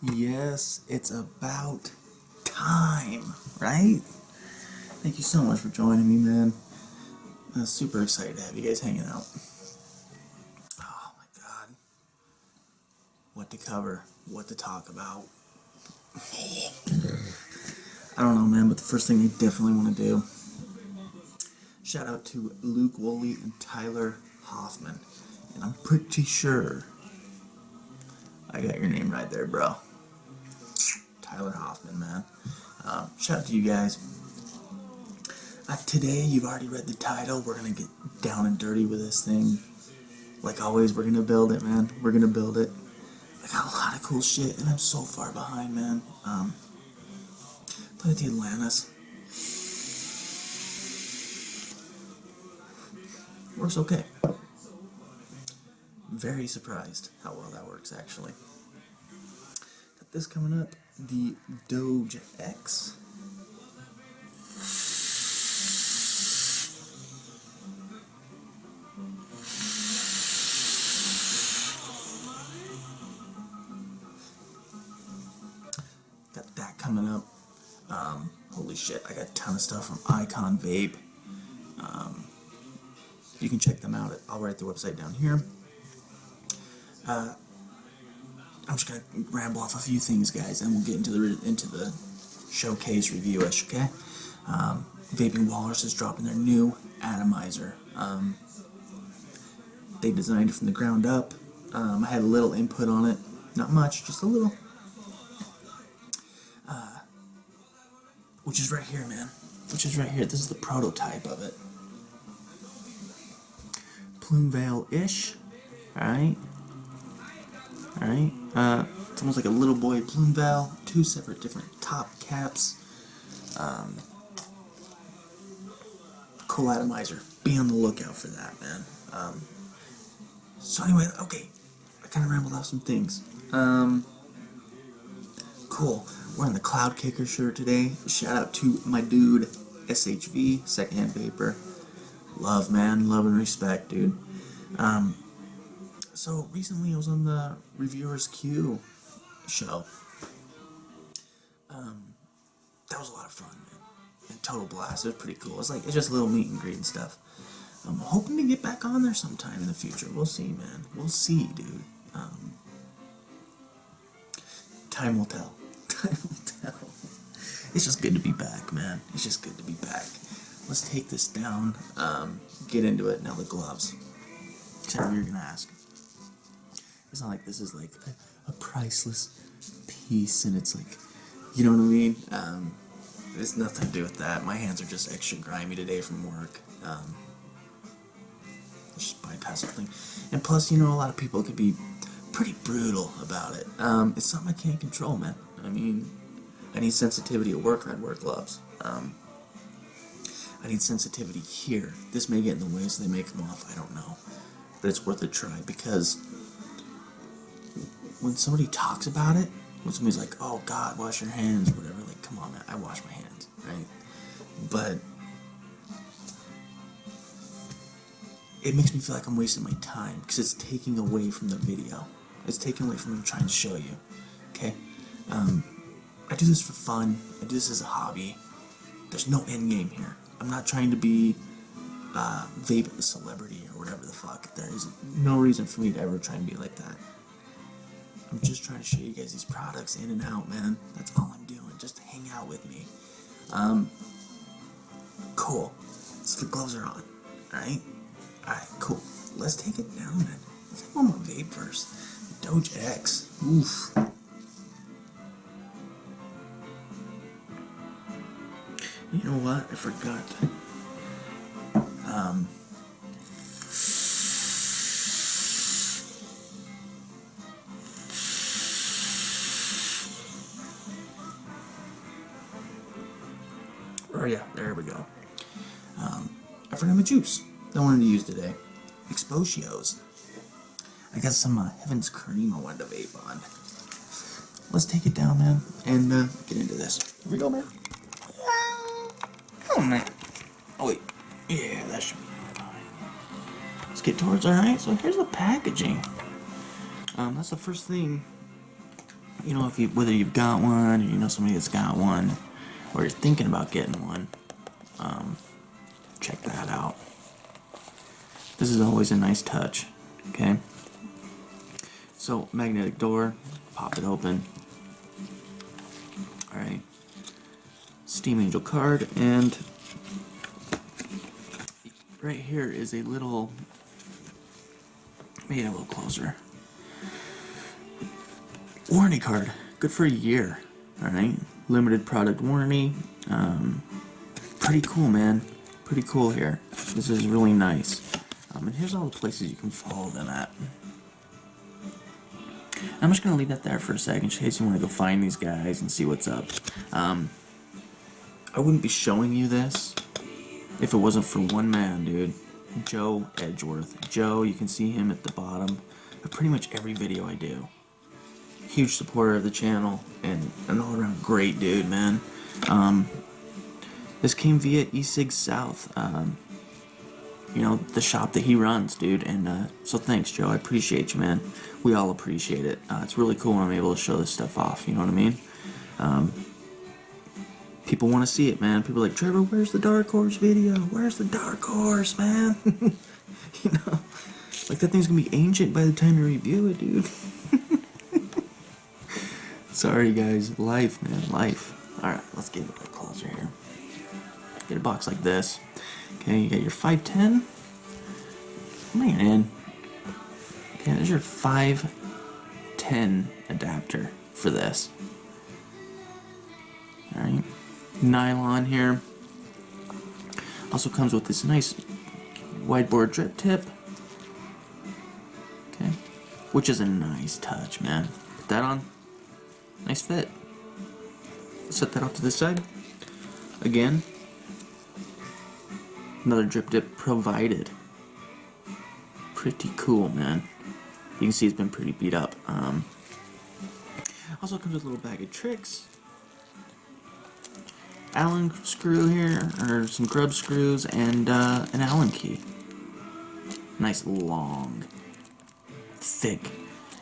Yes, it's about time, right? Thank you so much for joining me, man. I'm super excited to have you guys hanging out. Oh my god. What to cover, what to talk about. I don't know, man, but the first thing I definitely want to do, shout out to Luke Woolley and Tyler Hoffman. And I'm pretty sure I got your name right there, bro. Tyler Hoffman, man. Shout out to you guys. Today, you've already read the title. We're going to get down and dirty with this thing. Like always, we're going to build it, man. We're going to build it. I got a lot of cool shit, and I'm so far behind, man. Played the Atlantis. Works okay. Very surprised how well that works, actually. Got this coming up. The Doge X. Got that coming up. Holy shit, I got a ton of stuff from Icon Vape. You can check them out. I'll write the website down here. I'm just gonna ramble off a few things, guys, and we'll get into the showcase review-ish, okay? Vaping Walrus is dropping their new Atomizer. They designed it from the ground up. I had a little input on it, not much, just a little. Which is right here, man. Which is right here. This is the prototype of it. Plume veil-ish. Alright. Alright. It's almost like a little boy plume veil. Two separate different top caps. Cool Atomizer. Be on the lookout for that, man. So anyway, okay. I kind of rambled off some things. Cool. Wearing the Cloud Kicker shirt today. Shout out to my dude, SHV, Secondhand Vapor. Love, man. Love and respect, dude. So recently I was on the Reviewers Q show. That was a lot of fun, man. And total blast. It was pretty cool. It's just a little meet and greet and stuff. I'm hoping to get back on there sometime in the future. We'll see, man. We'll see, dude. Time will tell. Time will tell. It's just good to be back, man. It's just good to be back. Let's take this down. Get into it. Now the gloves. Because I know you're gonna ask. It's not like this is like a priceless piece, and it's like, you know what I mean? It's nothing to do with that. My hands are just extra grimy today from work. Let's just bypass something. And plus, you know, a lot of people could be pretty brutal about it. It's something I can't control, man. I mean, I need sensitivity at work, I'd wear gloves. I need sensitivity here. This may get in the way, so they may come off, I don't know. But it's worth a try, because when somebody talks about it, when somebody's like, oh God, wash your hands, or whatever, like, come on, man, I wash my hands, right? But it makes me feel like I'm wasting my time, because it's taking away from the video. It's taking away from what I'm trying to show you, okay? I do this for fun. I do this as a hobby. There's no end game here. I'm not trying to be vape a celebrity or whatever the fuck. There is no reason for me to ever try and be like that. I'm just trying to show you guys these products in and out, man. That's all I'm doing. Just hang out with me. Cool. So the gloves are on. Alright? Alright, cool. Let's take it down, man. Let's have one more vape first. Doge X. Oof. You know what? I forgot. Oh yeah, there we go. I forgot my juice that I wanted to use today. Exposios. I got some Heaven's Cream I wanted to vape on. Let's take it down, man, and get into this. Here we go, man. Oh, man. Oh, wait. Yeah, that should be fine. Let's get towards, alright, so here's the packaging. That's the first thing You know, whether you've got one, or you know somebody that's got one, or you're thinking about getting one, check that out. This is always a nice touch, okay? So, magnetic door, pop it open. Alright. Steam Angel card, and right here is a little, maybe a little closer. Warranty card, good for a year. Alright, limited product warranty. Pretty cool, man. Pretty cool here. This is really nice. And here's all the places you can follow them at. I'm just going to leave that there for a second, in case you want to go find these guys and see what's up. I wouldn't be showing you this if it wasn't for one man, dude. Joe Edgeworth. Joe, you can see him at the bottom of pretty much every video I do. Huge supporter of the channel, and an all-around great dude, man. This came via eSig South. You know, the shop that he runs, dude, and so thanks, Joe. I appreciate you, man. We all appreciate it. It's really cool when I'm able to show this stuff off, you know what I mean? People want to see it, man. People are like, Trevor, where's the Dark Horse video? Where's the Dark Horse, man? You know, like that thing's gonna be ancient by the time you review it, dude. Sorry, guys. Life, man, life. Alright, let's get a bit closer here. Get a box like this. Okay, you got your 510. Man. Okay, there's your 510 adapter for this. Alright. Nylon here. Also comes with this nice whiteboard drip tip. Okay. Which is a nice touch, man. Put that on. Nice fit. Set that off to the side. Again. Another drip tip provided. Pretty cool, man. You can see it's been pretty beat up. Also comes with a little bag of tricks. Allen screw here, or some grub screws, and an Allen key. Nice long, thick,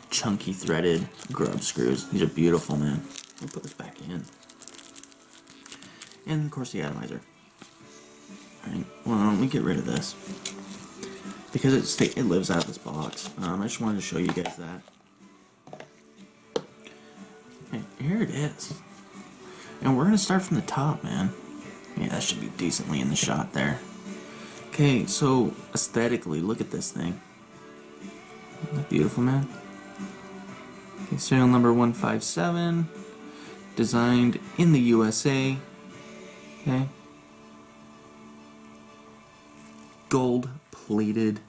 chunky threaded grub screws. These are beautiful, man. Let me put this back in. And of course the atomizer. Alright, well, let me get rid of this. Because it lives out of this box. I just wanted to show you guys that. Okay, here it is. And we're going to start from the top, man. Yeah, that should be decently in the shot there. Okay, so aesthetically, look at this thing. Isn't that beautiful, man? Okay, serial number 157. Designed in the USA. Okay. Gold-plated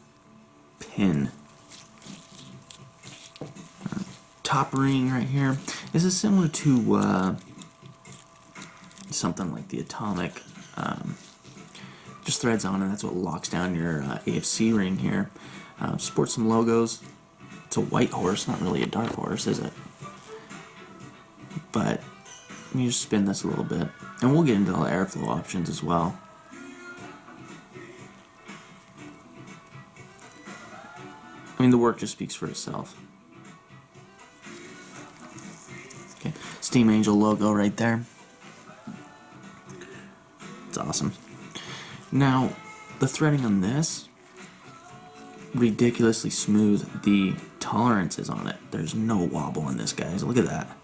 pin. Top ring right here. This is similar to something like the Atomic. Just threads on, and that's what locks down your AFC ring here. Sports some logos. It's a white horse, not really a dark horse, is it? But let me just spin this a little bit, and we'll get into all the airflow options as well. I mean, the work just speaks for itself. Okay, Steam Angel logo right there. It's awesome. Now, the threading on this, ridiculously smooth. The tolerances on it, there's no wobble in this, guys. Look at that.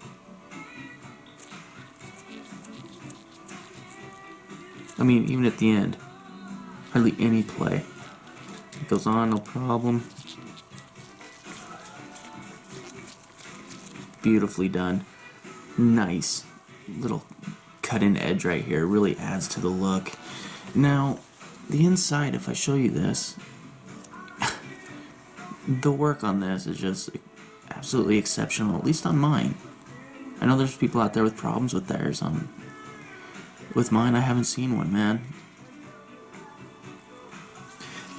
I mean, even at the end, hardly any play. It goes on, no problem. Beautifully done. Nice little cut-in edge right here. Really adds to the look. Now, the inside, if I show you this, the work on this is just absolutely exceptional, at least on mine. I know there's people out there with problems with theirs. With mine, I haven't seen one, man.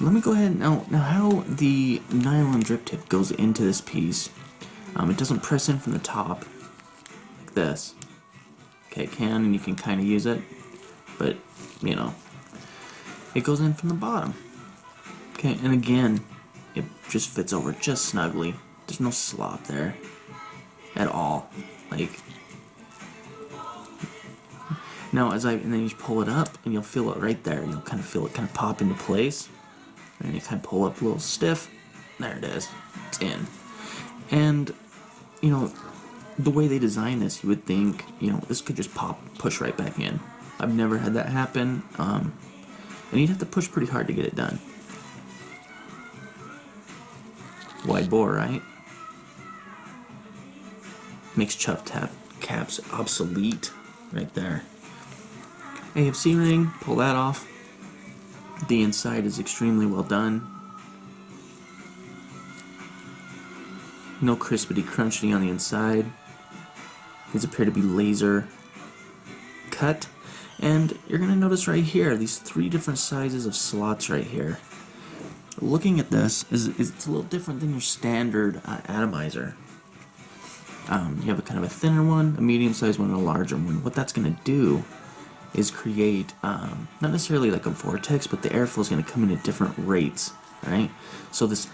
Let me go ahead now how the nylon drip tip goes into this piece. It doesn't press in from the top like this. Okay, it can, and you can kind of use it, but you know, it goes in from the bottom. Okay, and again, it just fits over just snugly. There's no slop there at all. Like, now and then you pull it up and you'll feel it right there. You'll kind of feel it kind of pop into place. And you kind of pull up a little stiff. There it is. It's in. And, you know, the way they design this, you would think, you know, this could just push right back in. I've never had that happen. And you'd have to push pretty hard to get it done. Wide bore, right? Makes chuff tap caps obsolete right there. AFC ring, pull that off. The inside is extremely well done. No crispity crunchity on the inside. These appear to be laser cut. And you're going to notice right here, these 3 different sizes of slots right here. Looking at this, it's a little different than your standard atomizer. You have a kind of a thinner one, a medium-sized one, and a larger one. What that's going to do is create, not necessarily like a vortex, but the airflow is going to come in at different rates, right? So this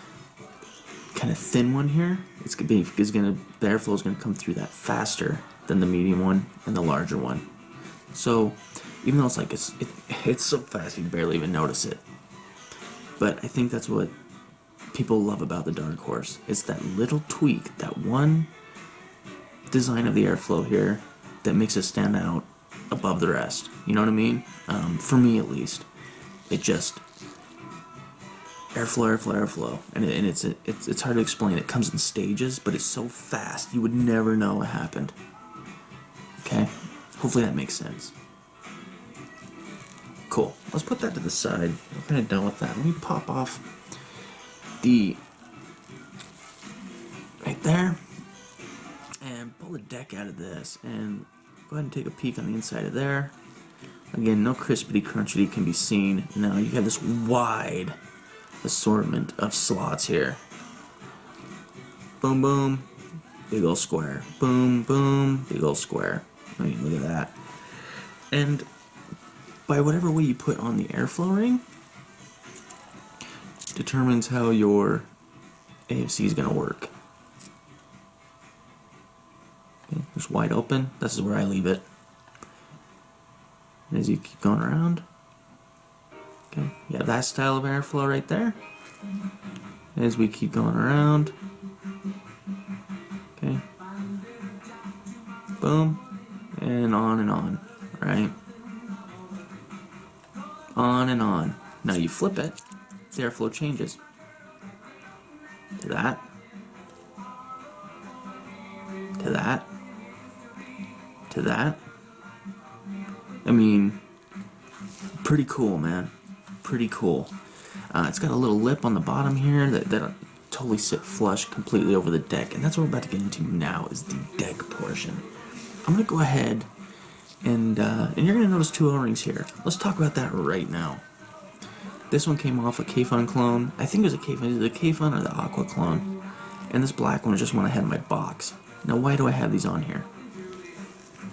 kind of thin one here, the airflow is going to come through that faster than the medium one and the larger one. So even though it's so fast you barely even notice it. But I think that's what people love about the Dark Horse. It's that little tweak, that one design of the airflow here that makes it stand out above the rest. You know what I mean? For me at least. It just airflow. And it's hard to explain. It comes in stages, but it's so fast you would never know what happened. Okay? Hopefully that makes sense. Cool. Let's put that to the side. I'm kind of done with that. Let me pop off the right there and pull the deck out of this and go ahead and take a peek on the inside of there. Again, no crispity crunchity can be seen. Now you have this wide assortment of slots here. Boom, boom, big old square. Boom, boom, big old square. I mean, look at that. And by whatever way you put on the airflow ring determines how your AFC is going to work. Okay, it's wide open. This is where I leave it. And as you keep going around, okay, you have that style of airflow right there. As we keep going around, okay, boom, and on, right? On and on. Now you flip it, the airflow changes to that, to that, to that. I mean, pretty cool, man. Pretty cool. It's got a little lip on the bottom here that totally sit flush completely over the deck, and that's what we're about to get into now, is the deck portion. I'm going to go ahead and you're going to notice 2 O-rings here. Let's talk about that right now. This one came off a K-Fun clone. I think it was a K-Fun, either the K-Fun or the Aqua clone. And this black one is just one I had in my box. Now, why do I have these on here?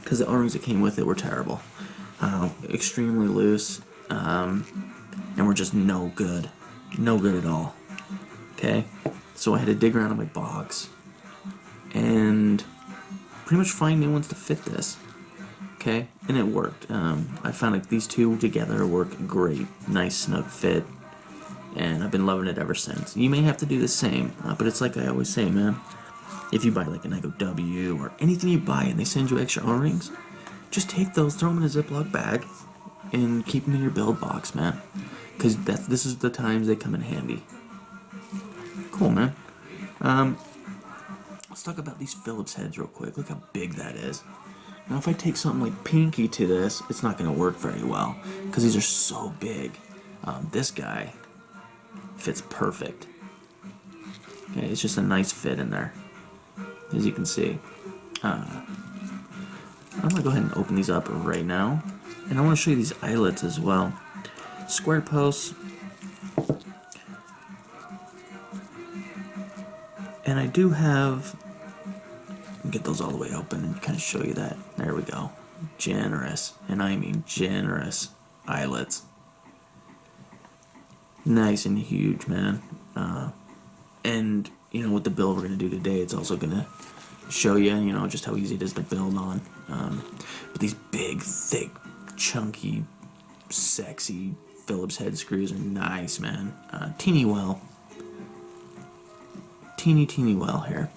Because the O-rings that came with it were terrible. Extremely loose, and were just no good. No good at all. Okay? So I had to dig around in my box and pretty much find new ones to fit this. Okay? And it worked. I found like these 2 together work great. Nice, snug fit. And I've been loving it ever since. You may have to do the same, but it's like I always say, man. If you buy like an Echo W or anything you buy and they send you extra O-rings, just take those, throw them in a Ziploc bag, and keep them in your build box, man. Because this is the times they come in handy. Cool, man. Let's talk about these Phillips heads real quick. Look how big that is. Now, if I take something like Pinky to this, it's not going to work very well, because these are so big. This guy fits perfect. Okay, it's just a nice fit in there, as you can see. I'm going to go ahead and open these up right now. And I want to show you these eyelets as well. Square posts. And I do have... get those all the way open and kind of show you that. There we go. Generous. And I mean generous eyelets. Nice and huge, man. And, you know, with the build we're going to do today, it's also going to show you, you know, just how easy it is to build on. But these big, thick, chunky, sexy Phillips head screws are nice, man. Teeny well. Teeny well here.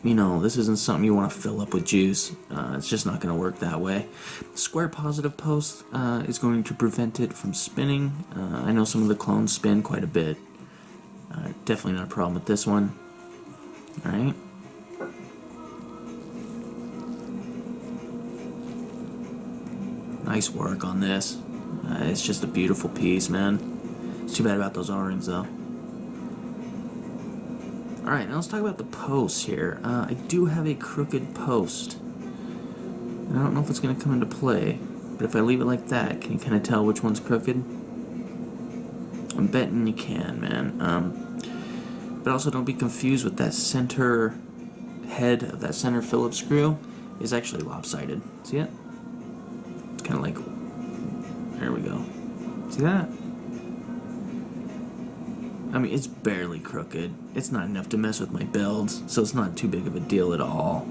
You know, this isn't something you want to fill up with juice. It's just not going to work that way. Square positive post is going to prevent it from spinning. I know some of the clones spin quite a bit. Definitely not a problem with this one. Alright. Nice work on this. It's just a beautiful piece, man. It's too bad about those O-rings, though. Alright, now let's talk about the posts here. I do have a crooked post. I don't know if it's going to come into play, but if I leave it like that, can you kind of tell which one's crooked? I'm betting you can, man. But also don't be confused with that center head of that center Phillips screw is actually lopsided. See it? It's kind of like, there we go. See that? I mean, it's barely crooked. It's not enough to mess with my builds, so it's not too big of a deal at all.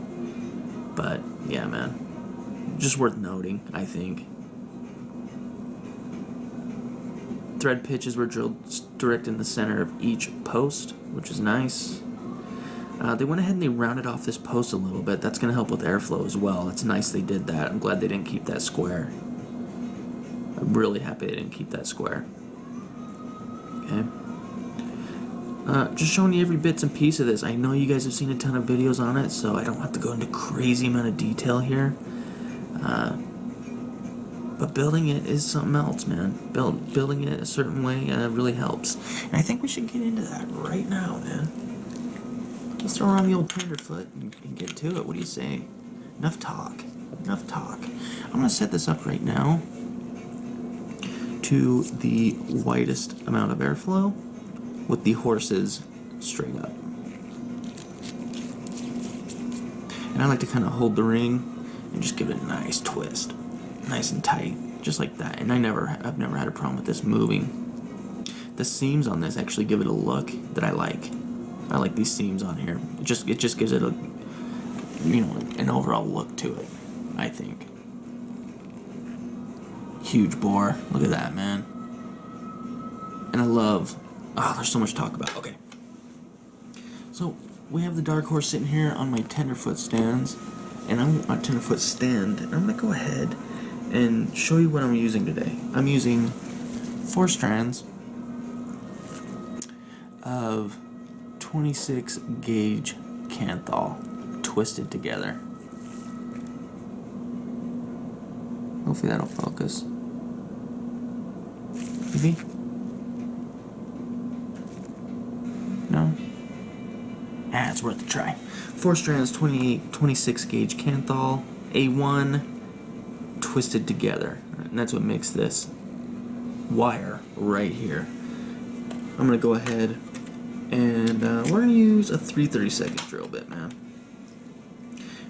But, yeah, man. Just worth noting, I think. Thread pitches were drilled direct in the center of each post, which is nice. They went ahead and they rounded off this post a little bit. That's going to help with airflow as well. It's nice they did that. I'm glad they didn't keep that square. I'm really happy they didn't keep that square. Okay. Just showing you every bits and piece of this. I know you guys have seen a ton of videos on it, so I don't have to go into crazy amount of detail here. But building it is something else, man. Building it a certain way really helps. And I think we should get into that right now, man. Let's throw around the old tenderfoot and get to it. What do you say? Enough talk. Enough talk. I'm going to set this up right now to the widest amount of airflow with the horses straight up. And I like to kind of hold the ring and just give it a nice twist. Nice and tight, just like that. And I've never had a problem with this moving. The seams on this actually give it a look that I like. I like these seams on here. It just gives it a, you know, an overall look to it, I think. Huge bore. Look at that, man. And I love, there's so much to talk about. Okay. So we have the Dark Horse sitting here on my tenderfoot stands, and I'm on a tenderfoot stand, and I'm gonna go ahead and show you what I'm using today. I'm using 4 strands of 26 gauge Canthal twisted together. Hopefully that'll focus. Maybe? No? It's worth a try. 4 strands, 26 gauge Canthal, A1, twisted together. And that's what makes this wire right here. I'm going to go ahead and we're going to use a 3/32 drill bit, man.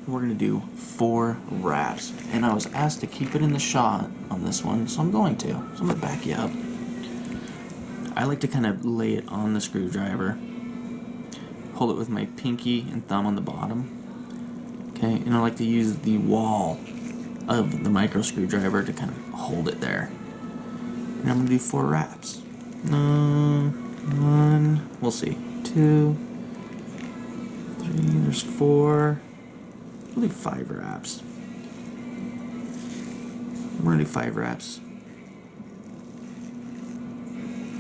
We're going to do 4 wraps. And I was asked to keep it in the shot on this one, so I'm going to. So I'm going to back you up. I like to kind of lay it on the screwdriver. Hold it with my pinky and thumb on the bottom. Okay, and I like to use the wall of the micro screwdriver to kind of hold it there. And I'm going to do 4 wraps. 1, we'll see, 2, 3, there's 4. We'll do 5 wraps. We're going to do 5 wraps.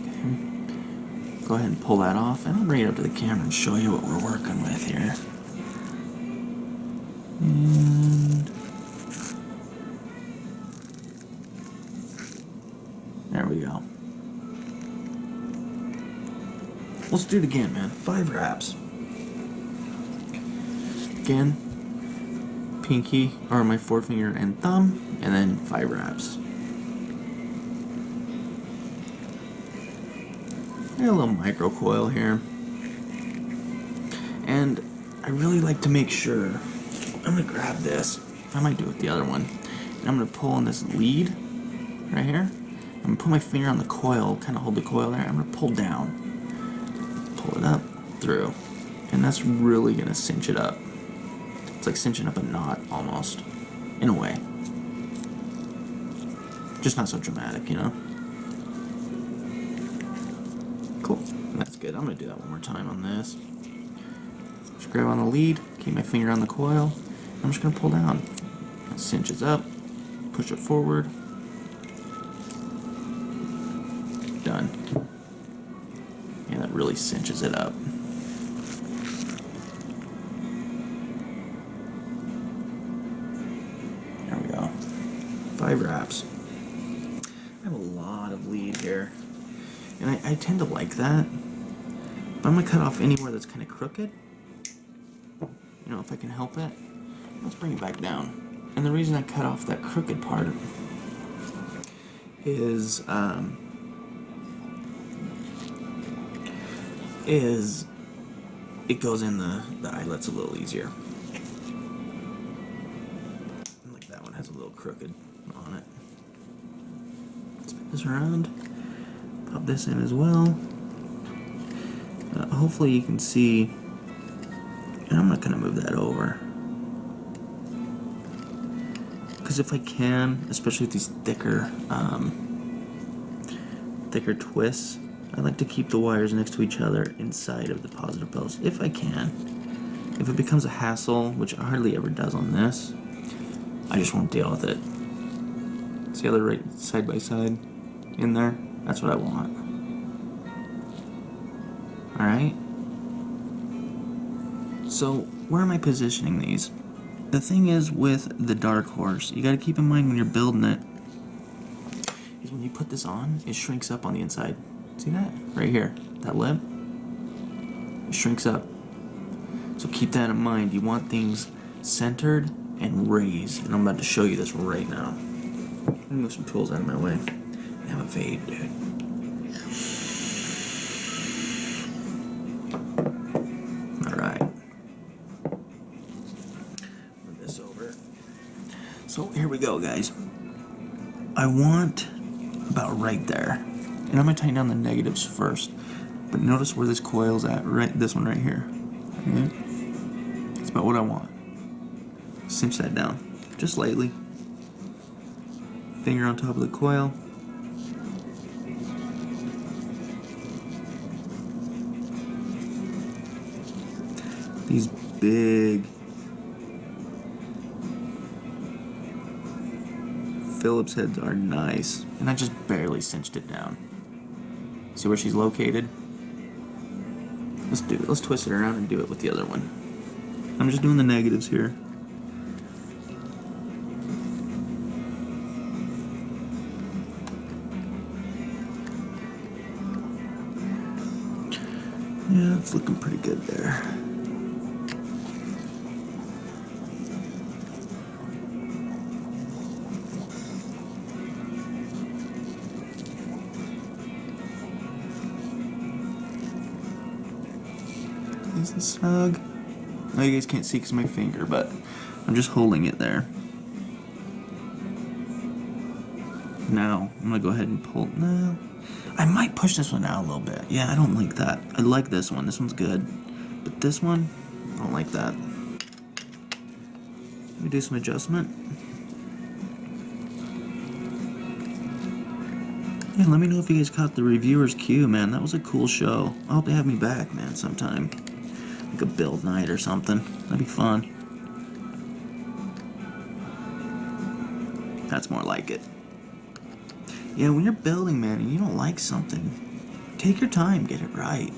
Okay. Go ahead and pull that off, and I'll bring it up to the camera and show you what we're working with here. And there we go. Let's do it again, man. 5 wraps. Again, pinky, or my forefinger and thumb, and then 5 wraps. I got a little micro coil here. And I really like to make sure, I'm going to grab this. I might do it with the other one. And I'm going to pull on this lead right here. I'm going to put my finger on the coil, kind of hold the coil there. I'm going to pull down. Pull it up, through. and that's really gonna cinch it up. It's like cinching up a knot almost, in a way. Just not so dramatic, you know? Cool. That's good. I'm gonna do that one more time on this. Just grab on the lead, keep my finger on the coil. I'm just gonna pull down. It cinches up, push it forward. Done. Yeah, that really cinches it up. There we go. 5 wraps. I have a lot of lead here. And I tend to like that. But I'm going to cut off anywhere that's kind of crooked. You know, if I can help it. Let's bring it back down. And the reason I cut off that crooked part is it goes in the eyelets a little easier. Like that one has a little crooked on it. Spin this around. Pop this in as well. Hopefully you can see, and I'm not going to move that over. Because if I can, especially with these thicker twists, I like to keep the wires next to each other inside of the positive post, if I can. If it becomes a hassle, which it hardly ever does on this, I just won't deal with it. See how they're right side by side in there? That's what I want. Alright? So, where am I positioning these? The thing is with the Dark Horse, you gotta keep in mind when you're building it, is when you put this on, it shrinks up on the inside. See that? Right here. That lip? It shrinks up. So keep that in mind. You want things centered and raised. And I'm about to show you this right now. Let me move some tools out of my way. I have a vape, dude. Alright. Move this over. So here we go, guys. I want about right there. And I'm going to tighten down the negatives first. But notice where this coil's at, right? This one right here. Okay? That's about what I want. Cinch that down. Just lightly. Finger on top of the coil. These big Phillips heads are nice. And I just barely cinched it down. See where she's located? Let's do it. Let's twist it around and do it with the other one. I'm just doing the negatives here. Yeah, it's looking pretty good there. Nice and snug. Now you guys can't see because of my finger, but I'm just holding it there. Now, I'm going to go ahead and pull. No. I might push this one out a little bit. Yeah, I don't like that. I like this one. This one's good. But this one, I don't like that. Let me do some adjustment. Yeah, let me know if you guys caught the reviewer's cue, man. That was a cool show. I hope they have me back, man, sometime. Like a build night or something. That'd be fun. That's more like it. Yeah, when you're building, man, and you don't like something, take your time, get it right.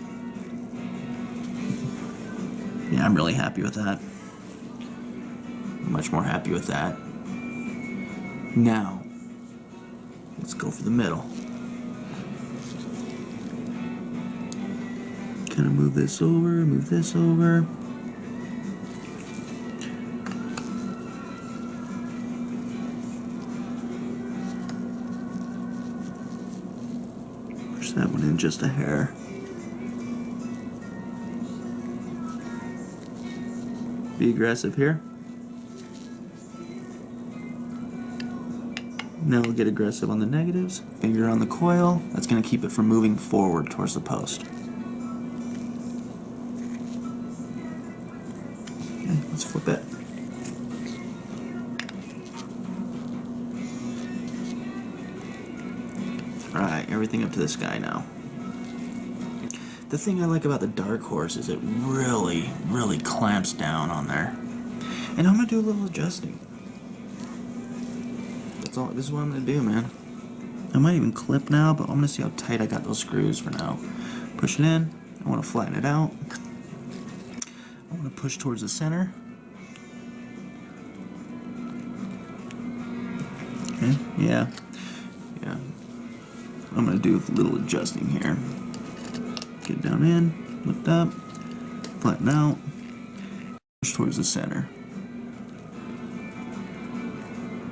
Yeah, I'm really happy with that. Much more happy with that. Now, let's go for the middle. Kind of move this over, move this over. Push that one in just a hair. Be aggressive here. Now we'll get aggressive on the negatives. Finger on the coil. That's going to keep it from moving forward towards the post. Okay, let's flip it. Alright, everything up to this guy now. The thing I like about the Dark Horse is it really, really clamps down on there. And I'm going to do a little adjusting. That's all. This is what I'm going to do, man. I might even clip now, but I'm going to see how tight I got those screws for now. Push it in. I want to flatten it out. I want to push towards the center. Okay, yeah. I'm going to do a little adjusting here. Get down in, lift up, flatten out, push towards the center.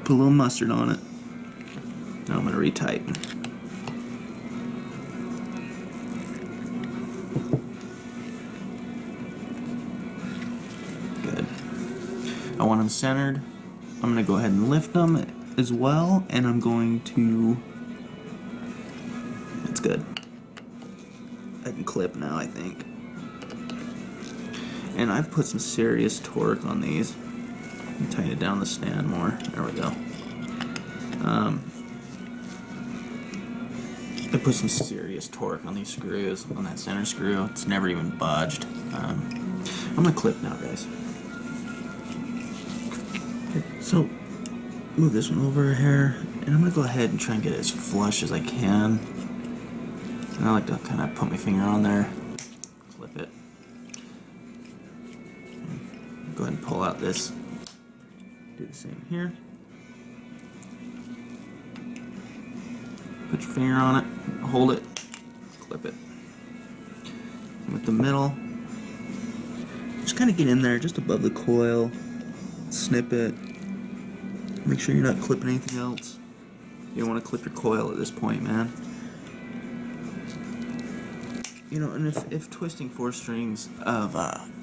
Put a little mustard on it. Now I'm going to retighten. Good. I want them centered. I'm going to go ahead and lift them as well, and I'm going to... That's good. I can clip now, I think. And I've put some serious torque on these. Tighten it down the stand more. There we go. I put some serious torque on these screws, on that center screw. It's never even budged. I'm gonna clip now, guys. Okay, so move this one over here, and I'm gonna go ahead and try and get it as flush as I can. And I like to kind of put my finger on there, clip it. Go ahead and pull out this. Do the same here. Put your finger on it, hold it, clip it. And with the middle, just kind of get in there just above the coil, snip it. Make sure you're not clipping anything else. You don't want to clip your coil at this point, man. You know, and if twisting 4 strings of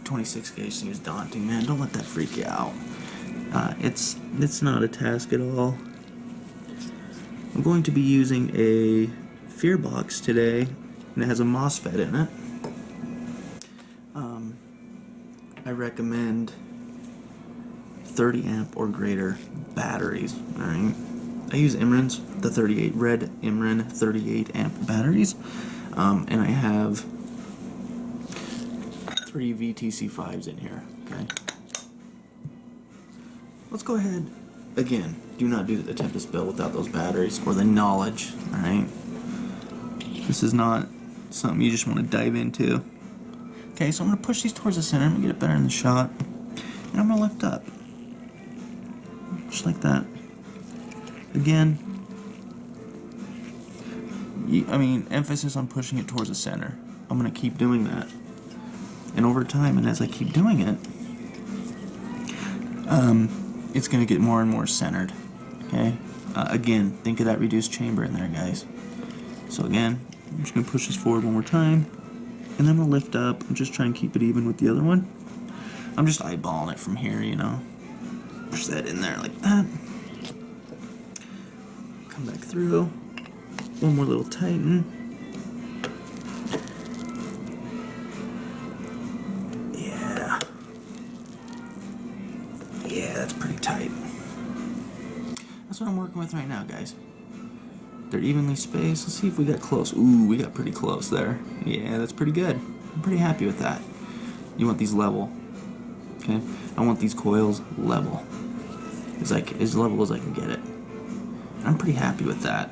26 gauge seems daunting, man, don't let that freak you out. It's not a task at all. I'm going to be using a fear box today, and it has a MOSFET in it. I recommend 30 amp or greater batteries. All right, I use Imran's, the 38 red Imran 38 amp batteries. And I have 3 VTC5s in here, okay? Let's go ahead, again, do not do the Tempest build without those batteries or the knowledge, alright? This is not something you just want to dive into. Okay, so I'm going to push these towards the center, I'm going to get it better in the shot, and I'm going to lift up. Just like that. Again, I mean, emphasis on pushing it towards the center. I'm going to keep doing that. And over time, and as I keep doing it, it's going to get more and more centered. Okay? Again, think of that reduced chamber in there, guys. So again, I'm just going to push this forward one more time. And then I'm going to lift up and just try and keep it even with the other one. I'm just eyeballing it from here, you know. Push that in there like that. Come back through. One more little tighten. Yeah, that's pretty tight. That's what I'm working with right now, guys. They're evenly spaced. Let's see if we got close. Ooh, we got pretty close there. Yeah, that's pretty good. I'm pretty happy with that. You want these level. Okay? I want these coils level. It's like as level as I can get it. I'm pretty happy with that.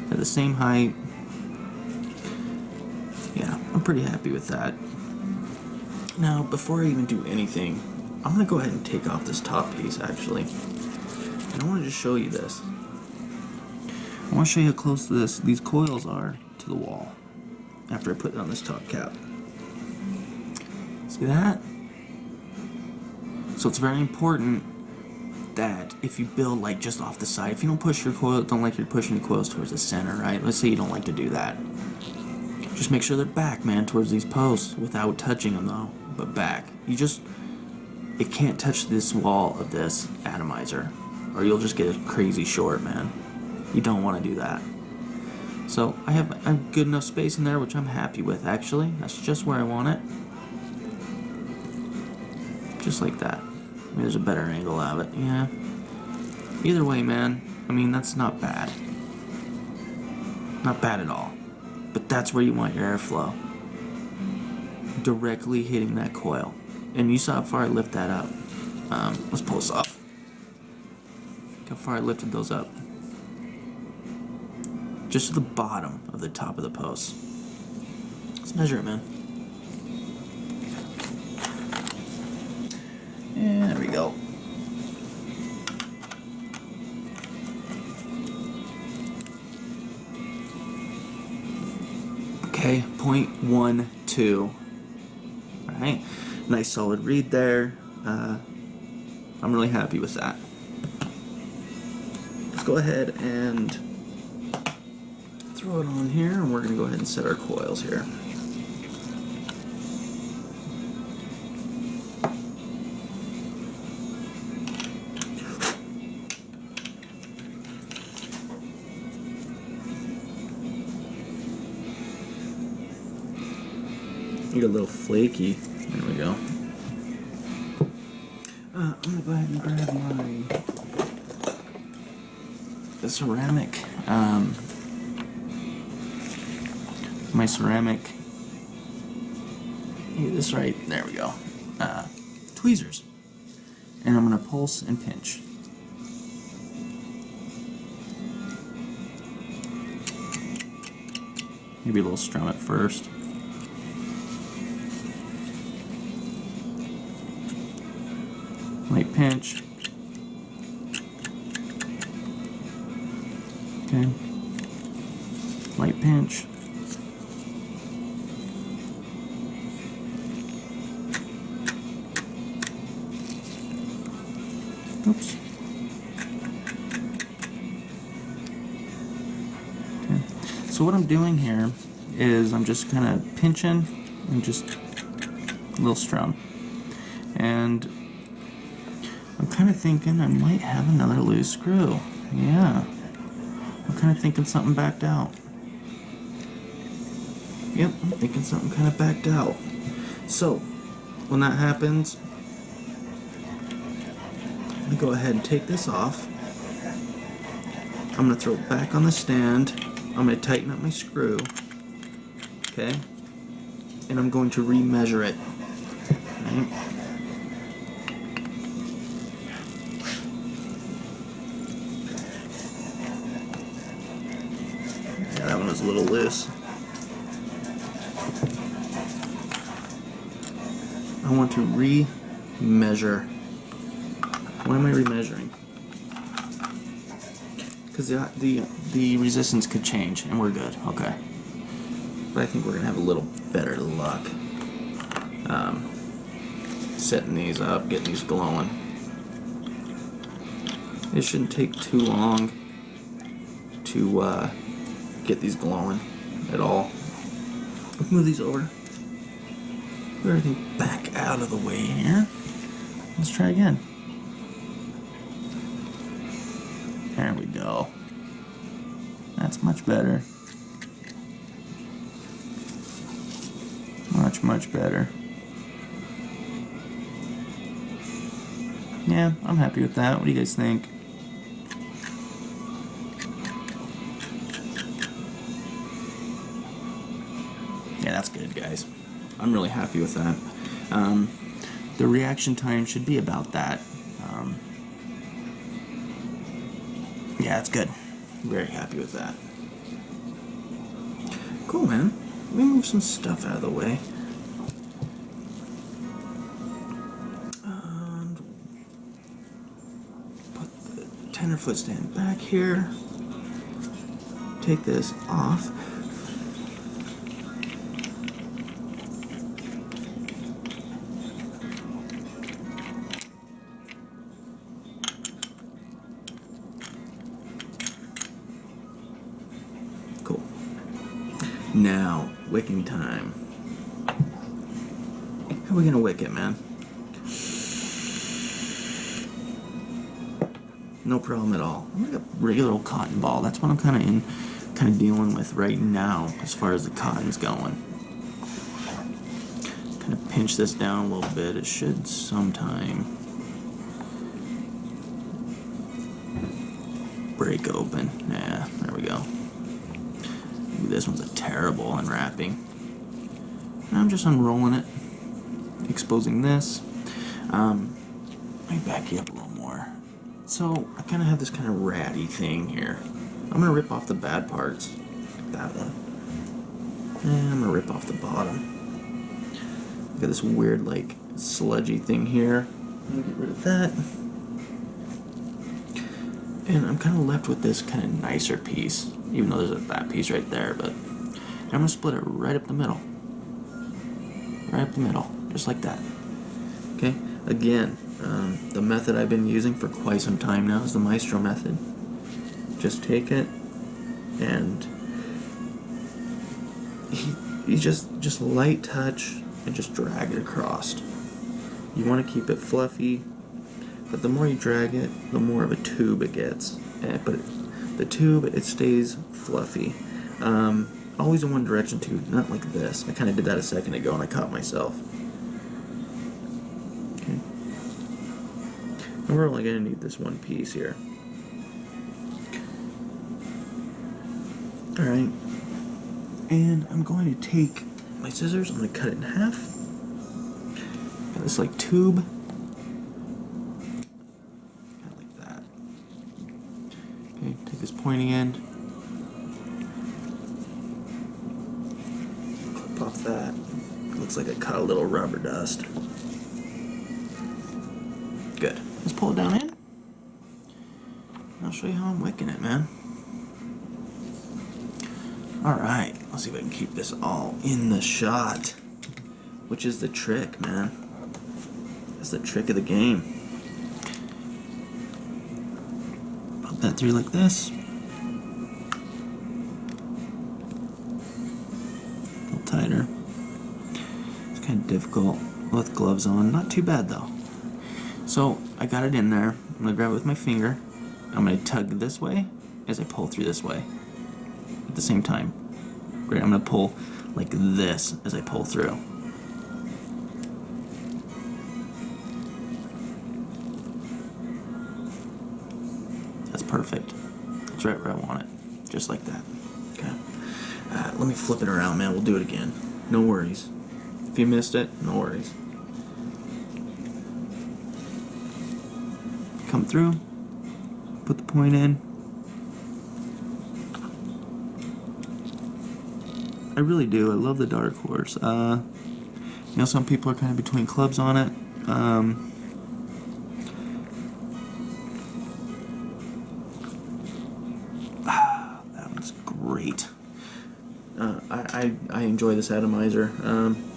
They're the same height. Yeah, I'm pretty happy with that. Now, before I even do anything, I'm going to go ahead and take off this top piece, actually. And I want to just show you this. I want to show you how close to these coils are to the wall after I put it on this top cap. See that? So it's very important that if you build like just off the side, if you don't push your coil, don't like you're pushing the coils towards the center, right? Let's say you don't like to do that. Just make sure they're back, man, towards these posts without touching them though, but back. It can't touch this wall of this atomizer or you'll just get a crazy short, man. You don't want to do that. So I have good enough space in there, which I'm happy with actually. That's just where I want it. Just like that. Maybe there's a better angle of it. Yeah. Either way, man, I mean, that's not bad. Not bad at all. But that's where you want your airflow. Directly hitting that coil. And you saw how far I lift that up. Let's pull this off. Look how far I lifted those up. Just to the bottom of the top of the post. Let's measure it, man. And there we go. Okay, 0.12. Alright, nice solid read there. I'm really happy with that. Let's go ahead and throw it on here, and we're going to go ahead and set our coils here. You get a little flaky. There we go. I'm gonna go ahead and grab the ceramic. My ceramic. Get this right. There we go. Tweezers, and I'm gonna pulse and pinch. Maybe a little strum at first. Light pinch. Okay. Light pinch. Oops. Okay. So what I'm doing here is I'm just kind of pinching and just a little strum. And I'm kind of thinking I might have another loose screw. Yeah. I'm kind of thinking something backed out. Yep, I'm thinking something kind of backed out. So, when that happens, I'm going to go ahead and take this off. I'm going to throw it back on the stand. I'm going to tighten up my screw. Okay? And I'm going to remeasure it. Right? That one was a little loose. I want to re-measure. Why am I re-measuring? Because the resistance could change, and we're good. Okay. But I think we're gonna have a little better luck setting these up, getting these glowing. It shouldn't take too long to get these glowing at all. Let's move these over. Move everything back out of the way here. Let's try again. There we go. That's much better. Much better. Yeah, I'm happy with that. What do you guys think? Yeah, that's good, guys. I'm really happy with that. The reaction time should be about that. Yeah, it's good. Very happy with that. Cool, man. Let me move some stuff out of the way. And put the tenderfoot stand back here. Take this off. Cool. Now, wicking time. How are we gonna wick it, man? No problem at all. I'm like a regular old cotton ball. That's what I'm kind of dealing with right now as far as the cotton's going. Kind of pinch this down a little bit, it should sometime break open. Yeah, there we go. Ooh, this one's a terrible unwrapping. And I'm just unrolling it, exposing this. Let me back you up a little more. So I kind of have this kind of ratty thing here. I'm gonna rip off the bad parts, like that one. And I'm gonna rip off the bottom. Got this weird, like, sludgy thing here. I'm gonna get rid of that. And I'm kind of left with this kind of nicer piece, even though there's a fat piece right there, but I'm gonna split it right up the middle. Right up the middle, just like that. Okay, again, the method I've been using for quite some time now is the Maestro method. Just take it and you just light touch and just drag it across. You want to keep it fluffy, but the more you drag it, the more of a tube it gets. But the tube, it stays fluffy. Always in one direction too, not like this. I kind of did that a second ago and I caught myself. Okay. And we're only going to need this one piece here. Alright. And I'm going to take my scissors, I'm going to cut it in half. Got this like tube. Kind of like that. Okay, take this pointy end. Clip off that. Looks like I cut a little rubber dust. Good. Let's pull it down in. And I'll show you how I'm wicking it, man. Alright, let's see if I can keep this all in the shot. Which is the trick, man. That's the trick of the game. Pop that through like this. A little tighter. It's kind of difficult with gloves on. Not too bad though. So, I got it in there. I'm going to grab it with my finger. I'm going to tug this way as I pull through this way. At the same time. Great, I'm going to pull like this as I pull through. That's perfect. That's right where I want it. Just like that. Okay. Let me flip it around, man. We'll do it again. No worries. If you missed it, no worries. Come through. Put the point in. I really do. I love the dark horse. You know, some people are kind of between clubs on it. That one's great. I enjoy this Atomizer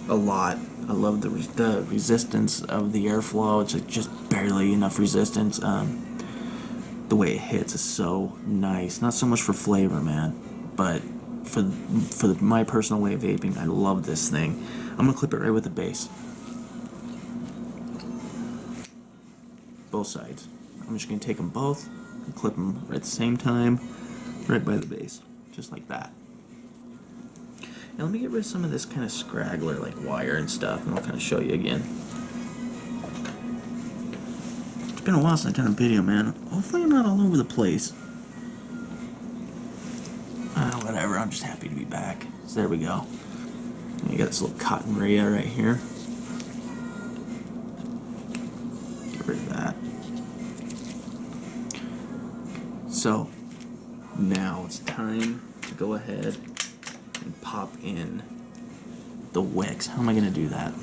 a lot. I love the resistance of the airflow. It's like just barely enough resistance. The way it hits is so nice. Not so much for flavor, man, but for my personal way of vaping, I love this thing. I'm gonna clip it right with the base. Both sides. I'm just gonna take them both and clip them right at the same time, right by the base, just like that. Now let me get rid of some of this kind of scraggler like wire and stuff, and I'll kind of show you again. It's been a while since I've done a video, man. Hopefully I'm not all over the place. Whatever, I'm just happy to be back. So there we go. And you got this little cotton rhea right here. Get rid of that. So, now it's time to go ahead and pop in the wicks. How am I going to do that?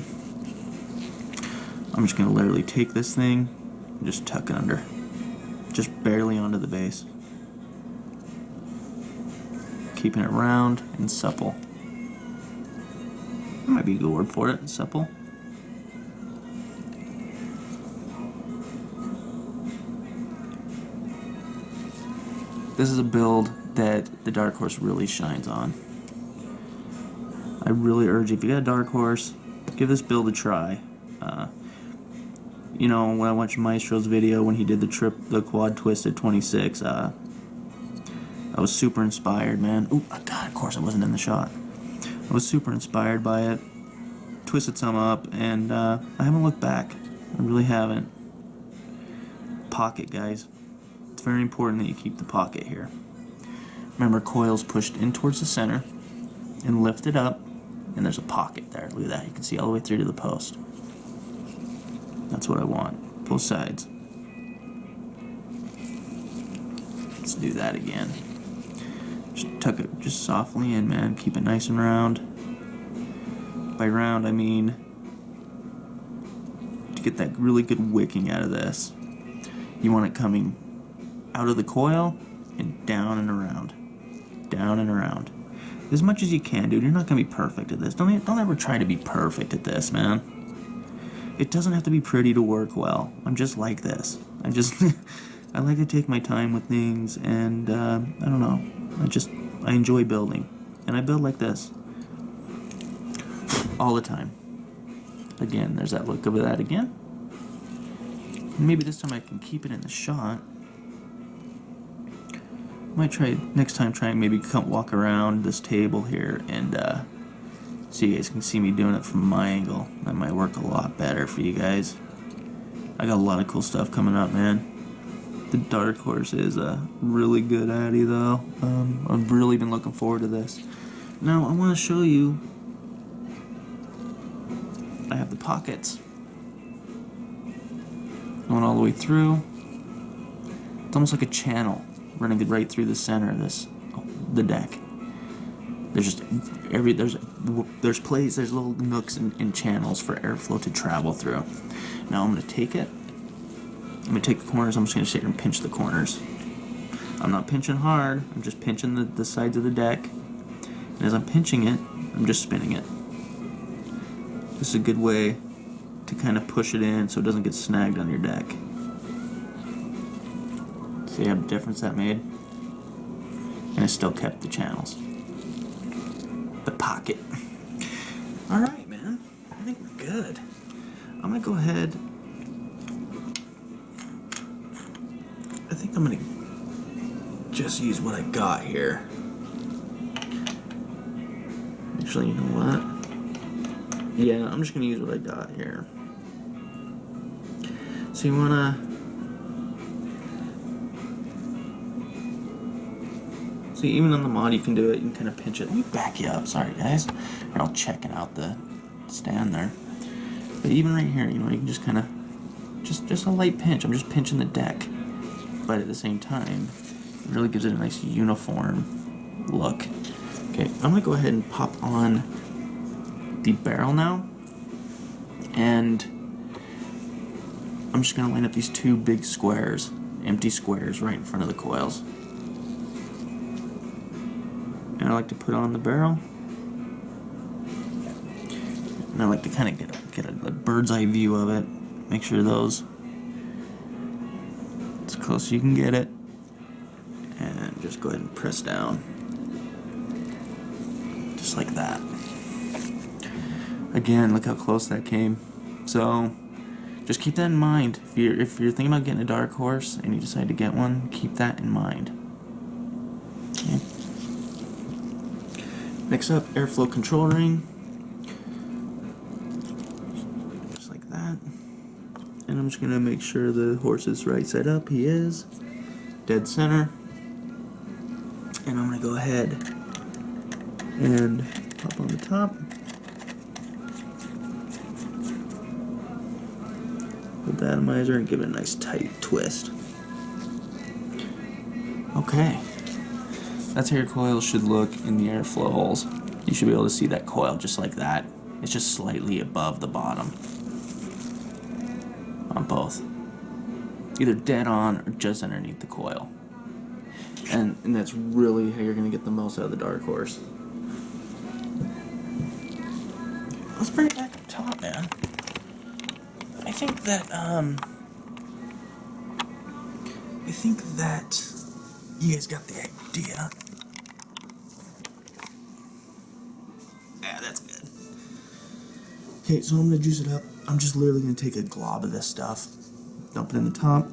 I'm just going to literally take this thing and just tuck it under. Just barely onto the base. Keeping it round and supple. That might be a good word for it, supple. This is a build that the Dark Horse really shines on. I really urge you, if you got a Dark Horse, give this build a try. You know, when I watched Maestro's video when he did the quad twisted 26, I was super inspired, man. Ooh, God, of course I wasn't in the shot. I was super inspired by it. twisted some up, and I haven't looked back. I really haven't. Pocket, guys. It's very important that you keep the pocket here. Remember, coil's pushed in towards the center and lifted up, and there's a pocket there. Look at that. You can see all the way through to the post. That's what I want. Both sides. Let's do that again. Just tuck it just softly in, man. Keep it nice and round. By round, I mean to get that really good wicking out of this. You want it coming out of the coil and down and around. Down and around. As much as you can, dude. You're not going to be perfect at this. Don't ever try to be perfect at this, man. It doesn't have to be pretty to work well. I'm just like this. I like to take my time with things, and I don't know. I enjoy building. And I build like this. All the time. Again, there's that look of that again. Maybe this time I can keep it in the shot. Might try next time. Try and maybe walk around this table here and so you guys can see me doing it from my angle. That might work a lot better for you guys. I got a lot of cool stuff coming up, man. The Dark Horse is a really good Addy, though. I've really been looking forward to this. Now I want to show you. I have the pockets going all the way through. It's almost like a channel running right through the center of the deck. There's little nooks and channels for airflow to travel through. Now I'm going to take it. I'm going to take the corners. I'm just going to sit here and pinch the corners. I'm not pinching hard. I'm just pinching the sides of the deck. And as I'm pinching it, I'm just spinning it. This is a good way to kind of push it in so it doesn't get snagged on your deck. See how much difference that made? And it still kept the channels. The pocket. Alright, man. I think we're good. I'm going to go ahead. I think I'm going to just use what I got here. Actually, you know what? Yeah, I'm just going to use what I got here. So you want to... See, even on the mod you can do it. You can kind of pinch it. Let me back you up. Sorry, guys. You're all checking out the stand there. But even right here, you know, you can just kind of... Just a light pinch. I'm just pinching the deck. But at the same time, it really gives it a nice uniform look. Okay, I'm going to go ahead and pop on the barrel now, and I'm just going to line up these two big squares, empty squares, right in front of the coils. And I like to put on the barrel, and I like to kind of get a bird's eye view of it, make sure those as close as you can get it, and just go ahead and press down, just like that. Again, look how close that came. So, just keep that in mind. If you're thinking about getting a Dark Horse and you decide to get one, keep that in mind. Okay. Next up, airflow control ring. Just like that. And I'm just going to make sure the horse is right side up. He is. Dead center. And I'm going to go ahead and pop on the top. With the Atomizer and give it a nice tight twist. Okay. That's how your coil should look in the airflow holes. You should be able to see that coil just like that. It's just slightly above the bottom. On both. Either dead on or just underneath the coil. And that's really how you're going to get the most out of the Dark Horse. Let's bring it back up top, man. I think that you guys got the idea. Yeah, that's good. Okay, so I'm gonna juice it up. I'm just literally gonna take a glob of this stuff, dump it in the top,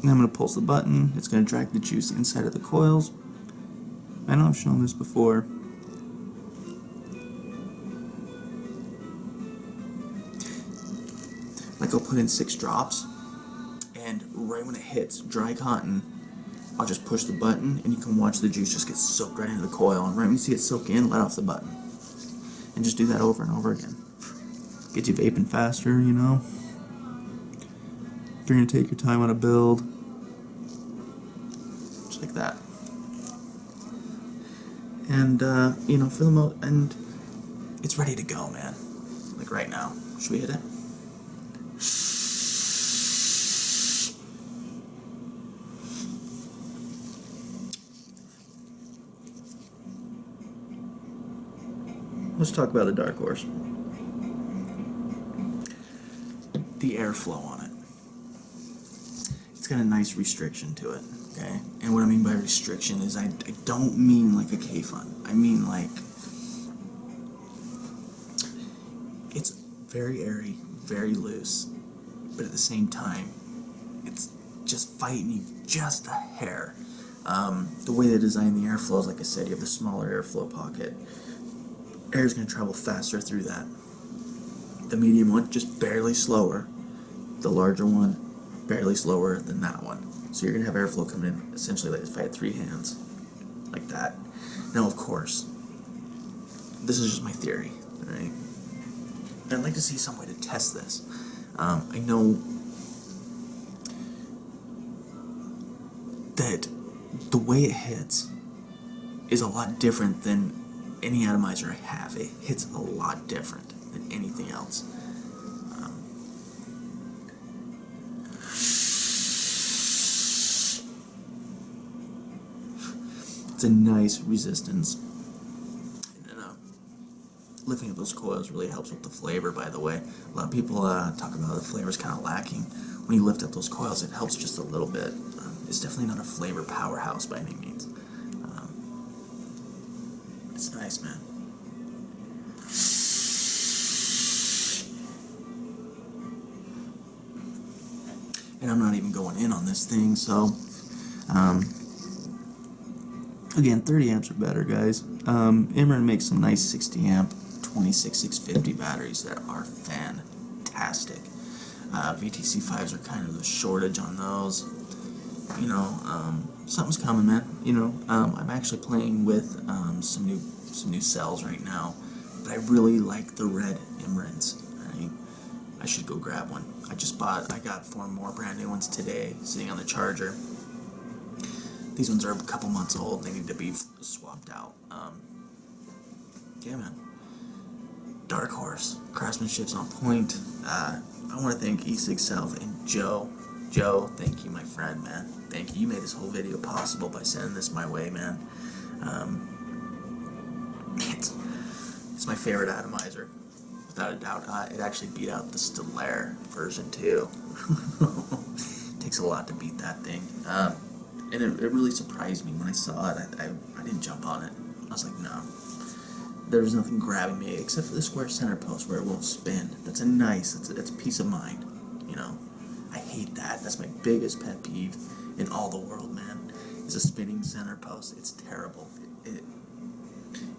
and I'm gonna pulse the button. It's gonna drag the juice inside of the coils. I know I've shown this before. Like I'll put in 6 drops, and right when it hits dry cotton, I'll just push the button, and you can watch the juice just get soaked right into the coil. And right when you see it soak in, let off the button. And just do that over and over again. Gets you vaping faster, you know. If you're going to take your time on a build, just like that. And, you know, for the and it's ready to go, man. Like right now. Should we hit it? Let's talk about the dark horse. The airflow on it. It's got a nice restriction to it, okay? And what I mean by restriction is I don't mean like a K-Fun. I mean like it's very airy, very loose, but at the same time, it's just fighting you just a hair. The way they design the airflow is, like I said, you have the smaller airflow pocket. Air is going to travel faster through that. The medium one, just barely slower. The larger one, barely slower than that one. So you're going to have airflow coming in essentially like if I had 3 hands. Like that. Now, of course, this is just my theory, right? And I'd like to see some way to test this. I know that the way it hits is a lot different than any atomizer I have. It hits a lot different than anything else. It's a nice resistance. And lifting up those coils really helps with the flavor, by the way. A lot of people talk about the flavor's kind of lacking. When you lift up those coils, it helps just a little bit. It's definitely not a flavor powerhouse by any means. It's nice, man. And I'm not even going in on this thing, so again, 30 amps or better, guys. Imran makes some nice 60 amp 26650 batteries that are fantastic. VTC 5s are kind of the shortage on those. You know, something's coming, man. You know, I'm actually playing with some new cells right now, but I really like the red Imrans. Right? I should go grab one. I got 4 more brand new ones today, sitting on the charger. These ones are a couple months old. They need to be swapped out. Yeah, man. Dark Horse. Craftsmanship's on point. I want to thank E6 Self and Joe. Joe, thank you, my friend, man. Thank you. You made this whole video possible by sending this my way, man. It's my favorite atomizer, without a doubt. It actually beat out the Stellaire version 2. Takes a lot to beat that thing. And it really surprised me when I saw it. I didn't jump on it. I was like, no. There was nothing grabbing me except for the square center post where it won't spin. That's it's peace of mind, you know. I hate that. That's my biggest pet peeve in all the world, man, is a spinning center post. It's terrible.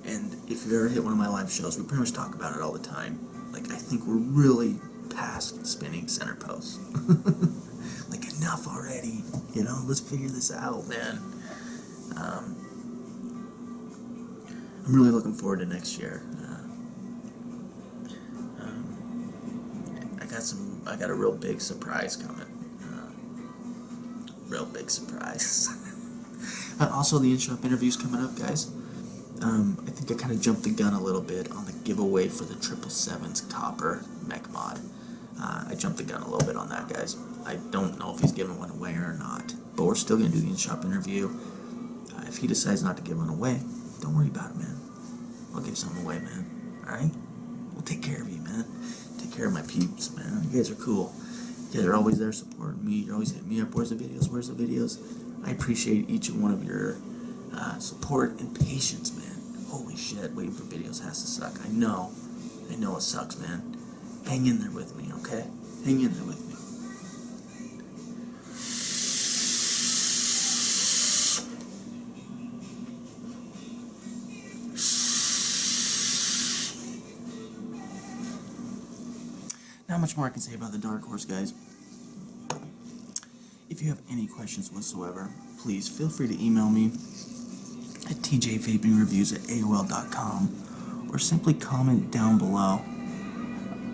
And if you've ever hit one of my live shows, we pretty much talk about it all the time. Like, I think we're really past spinning center posts. Like, enough already. You know, let's figure this out, man. I'm really looking forward to next year. I got a real big surprise coming. Real big surprise. Also, the in-shop interview's coming up, guys. I think I kind of jumped the gun a little bit on the giveaway for the 777's copper mech mod. I jumped the gun a little bit on that, guys. I don't know if he's giving one away or not, but we're still going to do the in-shop interview. If he decides not to give one away, don't worry about it, man. I'll give something away, man. Alright? We'll take care of you, man. Take care of my peeps, man. You guys are cool. You guys are always there supporting me. You're always hitting me up. Where's the videos? Where's the videos? I appreciate each and one of your support and patience, man. Holy shit, waiting for videos has to suck. I know it sucks, man. Hang in there with me, okay? Hang in there with me. not much more I can say about the Dark Horse, guys. If you have any questions whatsoever, please feel free to email me at tjvapingreviews@aol.com or simply comment down below.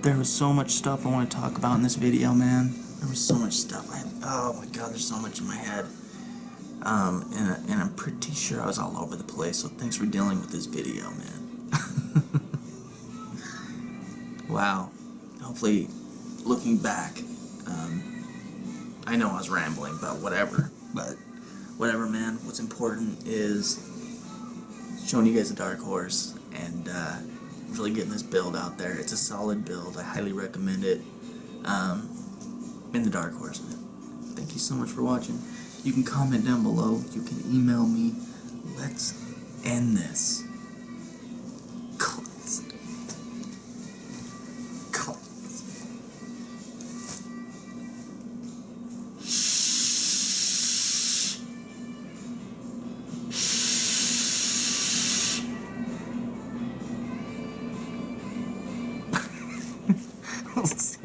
There was so much stuff I want to talk about in this video, man. There was so much stuff. Oh my god, there's so much in my head. And I'm pretty sure I was all over the place, so thanks for dealing with this video, man. Wow. Hopefully, looking back, I know I was rambling, but whatever, man. What's important is showing you guys the Dark Horse and really getting this build out there. It's a solid build. I highly recommend it. In the Dark Horse, man. Thank you so much for watching. You can comment down below. You can email me. Let's end this. Let's